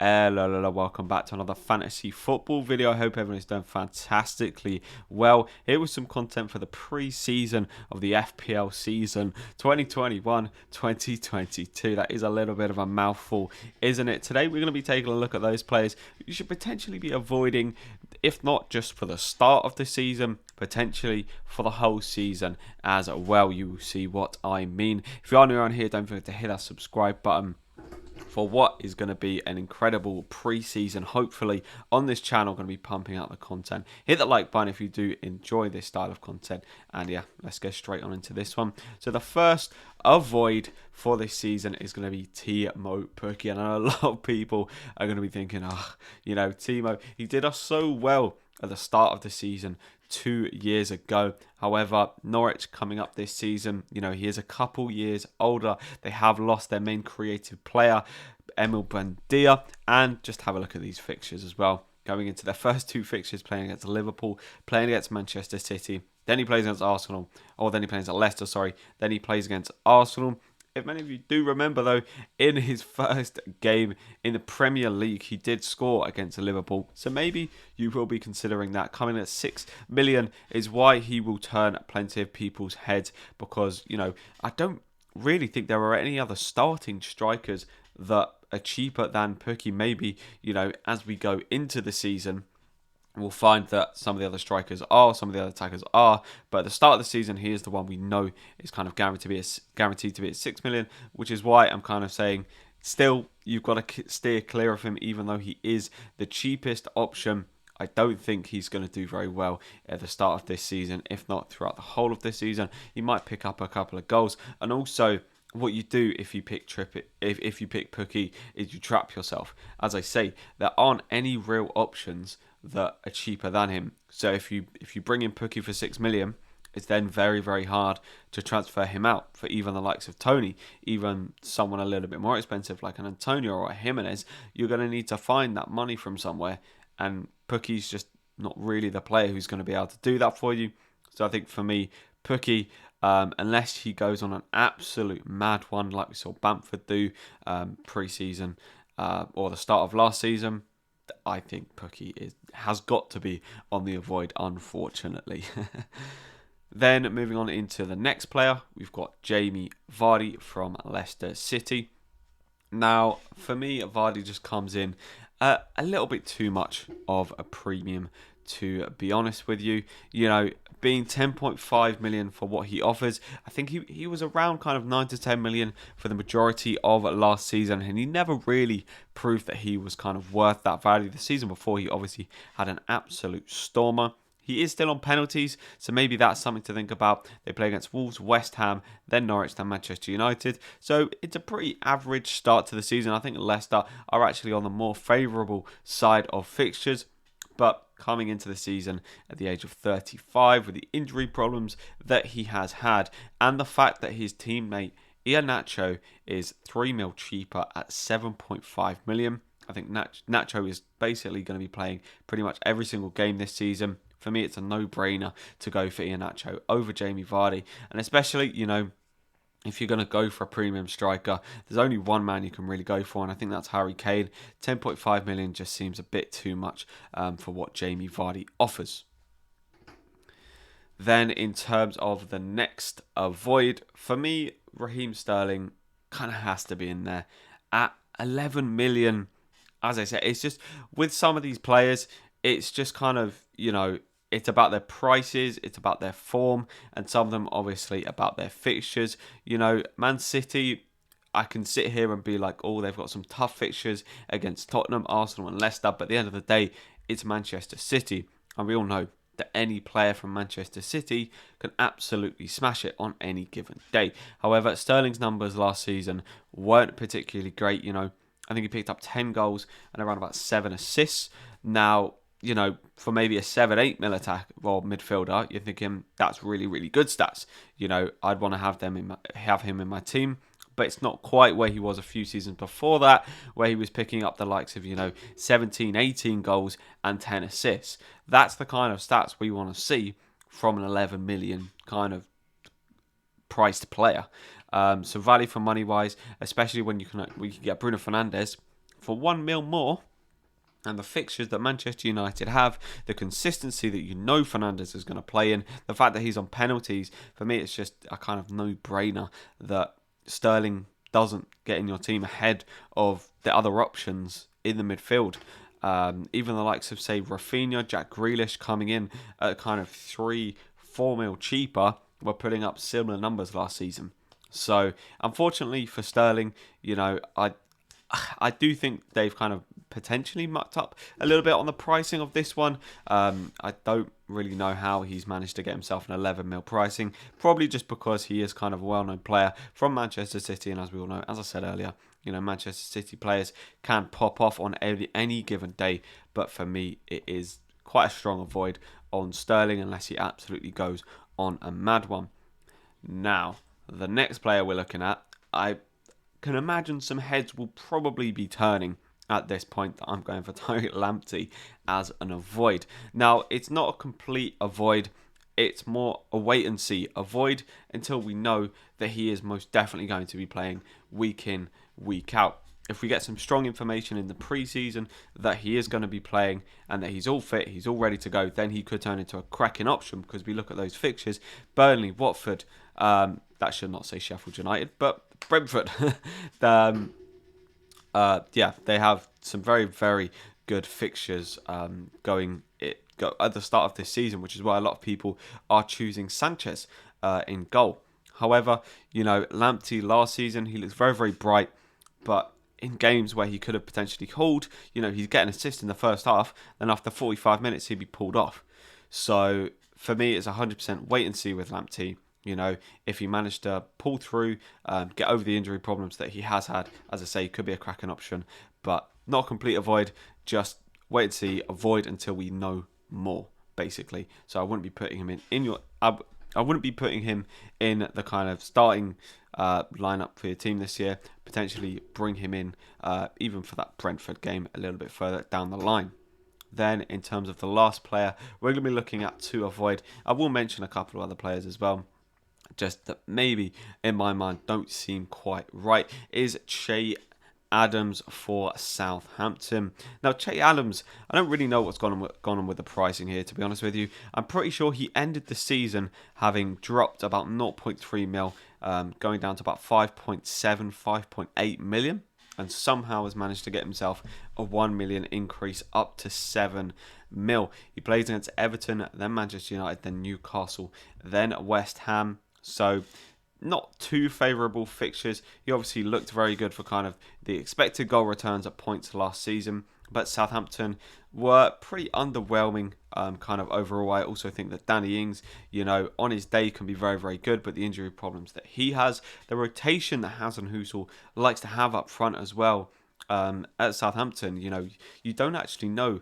Hello, welcome back to another fantasy football video. I hope everyone's done fantastically well. Here was some content for the pre-season of the FPL season 2021-2022. That is a little bit of a mouthful, isn't it? Today we're going to be taking a look at those players you should potentially be avoiding, if not just for the start of the season, potentially for the whole season as well. You will see what I mean. If you are new around here, don't forget to hit that subscribe button for what is going to be an incredible pre-season. Hopefully on this channel, going to be pumping out the content. Hit that like button if you do enjoy this style of content. And yeah, let's get straight on into this one. So the first avoid for this season is going to be Teemu Pukki. And I know a lot of people are going to be thinking, Teemu, he did us so well at the start of the season 2 years ago. However, Norwich coming up this season, he is a couple years older. They have lost their main creative player, Emil Buendia, and just have a look at these fixtures as well. Going into their first two fixtures, playing against Liverpool, playing against Manchester City, then he plays against Arsenal, then he plays against Leicester, then he plays against Arsenal. If many of you do remember, though, in his first game in the Premier League, he did score against Liverpool. So maybe you will be considering that. Coming at 6 million is why he will turn plenty of people's heads. Because, I don't really think there are any other starting strikers that are cheaper than Pukki. Maybe, as we go into the season, we'll find that some of the other strikers are, some of the other attackers are, but at the start of the season, he is the one we know is kind of guaranteed to be at 6 million, which is why I'm kind of saying, still, you've got to steer clear of him, even though he is the cheapest option. I don't think he's going to do very well at the start of this season, if not throughout the whole of this season. He might pick up a couple of goals, and also what you do if you pick if you pick Pukki is you trap yourself. As I say, there aren't any real options that are cheaper than him. So if you bring in Pukki for 6 million, it's then very, very hard to transfer him out for even the likes of Tony, even someone a little bit more expensive like an Antonio or a Jimenez. You're going to need to find that money from somewhere, and Pukki's just not really the player who's going to be able to do that for you. So I think for me, Pukki, unless he goes on an absolute mad one like we saw Bamford do pre-season or the start of last season, I think Pukki has got to be on the avoid, unfortunately. Then moving on into the next player, we've got Jamie Vardy from Leicester City. Now, for me, Vardy just comes in a little bit too much of a premium, to be honest with you. Being 10.5 million for what he offers, I think he was around kind of 9 to 10 million for the majority of last season, and he never really proved that he was kind of worth that value. The season before, he obviously had an absolute stormer. He is still on penalties, so maybe that's something to think about. They play against Wolves, West Ham, then Norwich, then Manchester United. So it's a pretty average start to the season. I think Leicester are actually on the more favourable side of fixtures. But coming into the season at the age of 35 with the injury problems that he has had, and the fact that his teammate Iheanacho is 3 mil cheaper at 7.5 million. I think Nacho is basically going to be playing pretty much every single game this season. For me, it's a no-brainer to go for Iheanacho over Jamie Vardy. And especially, if you're going to go for a premium striker, there's only one man you can really go for, and I think that's Harry Kane. 10.5 million just seems a bit too much for what Jamie Vardy offers. Then in terms of the next avoid, for me, Raheem Sterling kind of has to be in there at 11 million. As I said, it's just with some of these players, it's just kind of, it's about their prices, it's about their form, and some of them obviously about their fixtures. Man City, I can sit here and be like, oh, they've got some tough fixtures against Tottenham, Arsenal and Leicester, but at the end of the day, it's Manchester City. And we all know that any player from Manchester City can absolutely smash it on any given day. However, Sterling's numbers last season weren't particularly great. I think he picked up 10 goals and around about 7 assists. Now, for maybe a 7-8 mil attack or midfielder, you're thinking that's really, really good stats. I'd want to have him in my team, but it's not quite where he was a few seasons before that, where he was picking up the likes of, 17, 18 goals and 10 assists. That's the kind of stats we want to see from an 11 million kind of priced player. So value for money wise, especially when you can get Bruno Fernandes for 1 mil more, and the fixtures that Manchester United have, the consistency that Fernandes is going to play in, the fact that he's on penalties, for me it's just a kind of no-brainer that Sterling doesn't get in your team ahead of the other options in the midfield. Even the likes of, say, Rafinha, Jack Grealish coming in at kind of 3-4 mil cheaper were putting up similar numbers last season. So, unfortunately for Sterling, I do think they've kind of potentially mucked up a little bit on the pricing of this one. I don't really know how he's managed to get himself an 11 mil pricing. Probably just because he is kind of a well-known player from Manchester City, and as we all know, as I said earlier, Manchester City players can pop off on any given day. But for me, it is quite a strong avoid on Sterling unless he absolutely goes on a mad one. Now, the next player we're looking at, I can imagine some heads will probably be turning at this point that I'm going for Tariq Lamptey as an avoid. Now, it's not a complete avoid. It's more a wait and see avoid until we know that he is most definitely going to be playing week in, week out. If we get some strong information in the pre-season that he is going to be playing and that he's all fit, he's all ready to go, then he could turn into a cracking option, because we look at those fixtures. Burnley, Watford, that should not say Sheffield United, but Brentford. They have some very, very good fixtures going at the start of this season, which is why a lot of people are choosing Sanchez in goal. However, Lamptey last season, he looks very, very bright, but in games where he could have potentially hauled, he's getting an assist in the first half, then after 45 minutes, he'd be pulled off. So for me, it's 100% wait and see with Lamptey. If he managed to pull through, get over the injury problems that he has had, as I say, could be a cracking option, but not a complete avoid. Just wait and see, avoid until we know more, basically. So I wouldn't be putting him I wouldn't be putting him in the kind of starting lineup for your team this year. Potentially bring him in even for that Brentford game a little bit further down the line. Then, in terms of the last player, we're going to be looking at to avoid. I will mention a couple of other players as well, just that maybe in my mind don't seem quite right, is Che Adams for Southampton. Now, Che Adams, I don't really know what's gone on with the pricing here, to be honest with you. I'm pretty sure he ended the season having dropped about 0.3 mil, going down to about 5.7, 5.8 million, and somehow has managed to get himself a 1 million increase up to 7 mil. He plays against Everton, then Manchester United, then Newcastle, then West Ham. So not too favourable fixtures. He obviously looked very good for kind of the expected goal returns at points last season, but Southampton were pretty underwhelming kind of overall. I also think that Danny Ings, on his day can be very, very good, but the injury problems that he has, the rotation that Hasenhüttl likes to have up front as well, at Southampton, you don't actually know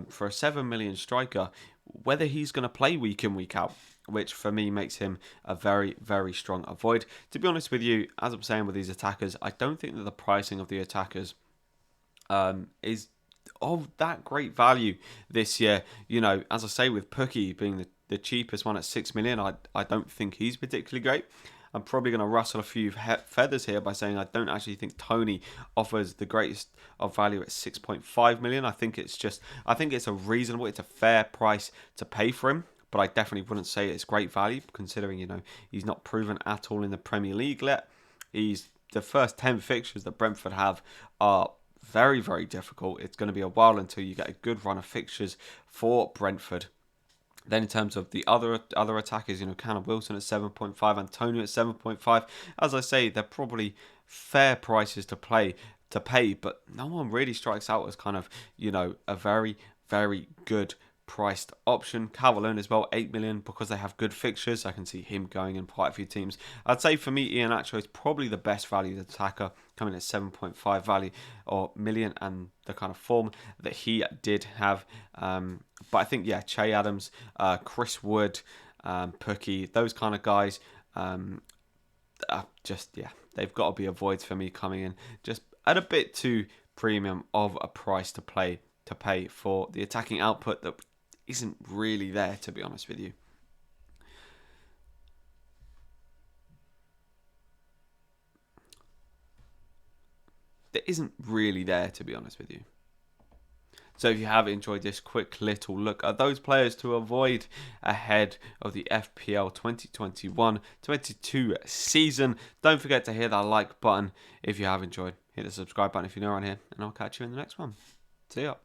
for a 7 million striker whether he's going to play week in, week out, which for me makes him a very, very strong avoid. To be honest with you, as I'm saying with these attackers, I don't think that the pricing of the attackers is of that great value this year. As I say, with Pukki being the cheapest one at 6 million, I don't think he's particularly great. I'm probably going to rustle a few feathers here by saying I don't actually think Tony offers the greatest of value at 6.5 million. I think it's a reasonable, it's a fair price to pay for him. But I definitely wouldn't say it's great value, considering, he's not proven at all in the Premier League yet. The first 10 fixtures that Brentford have are very, very difficult. It's going to be a while until you get a good run of fixtures for Brentford. Then in terms of the other attackers, Callum Wilson at 7.5, Antonio at 7.5. As I say, they're probably fair prices to pay, but no one really strikes out as kind of, a very, very good priced option. Calvert-Lewin as well, 8 million, because they have good fixtures. I can see him going in quite a few teams. I'd say for me, Iheanacho is probably the best valued attacker, coming at 7.5 value or million, and the kind of form that he did have. But I think, Che Adams, Chris Wood, Pukki, those kind of guys, they've got to be avoids for me coming in just at a bit too premium of a price to pay for the attacking output that isn't really there, to be honest with you. that isn't really there, to be honest with you. So if you have enjoyed this quick little look at those players to avoid ahead of the FPL 2021-22 season, don't forget to hit that like button if you have enjoyed. Hit the subscribe button if you're new around here, and I'll catch you in the next one. See ya.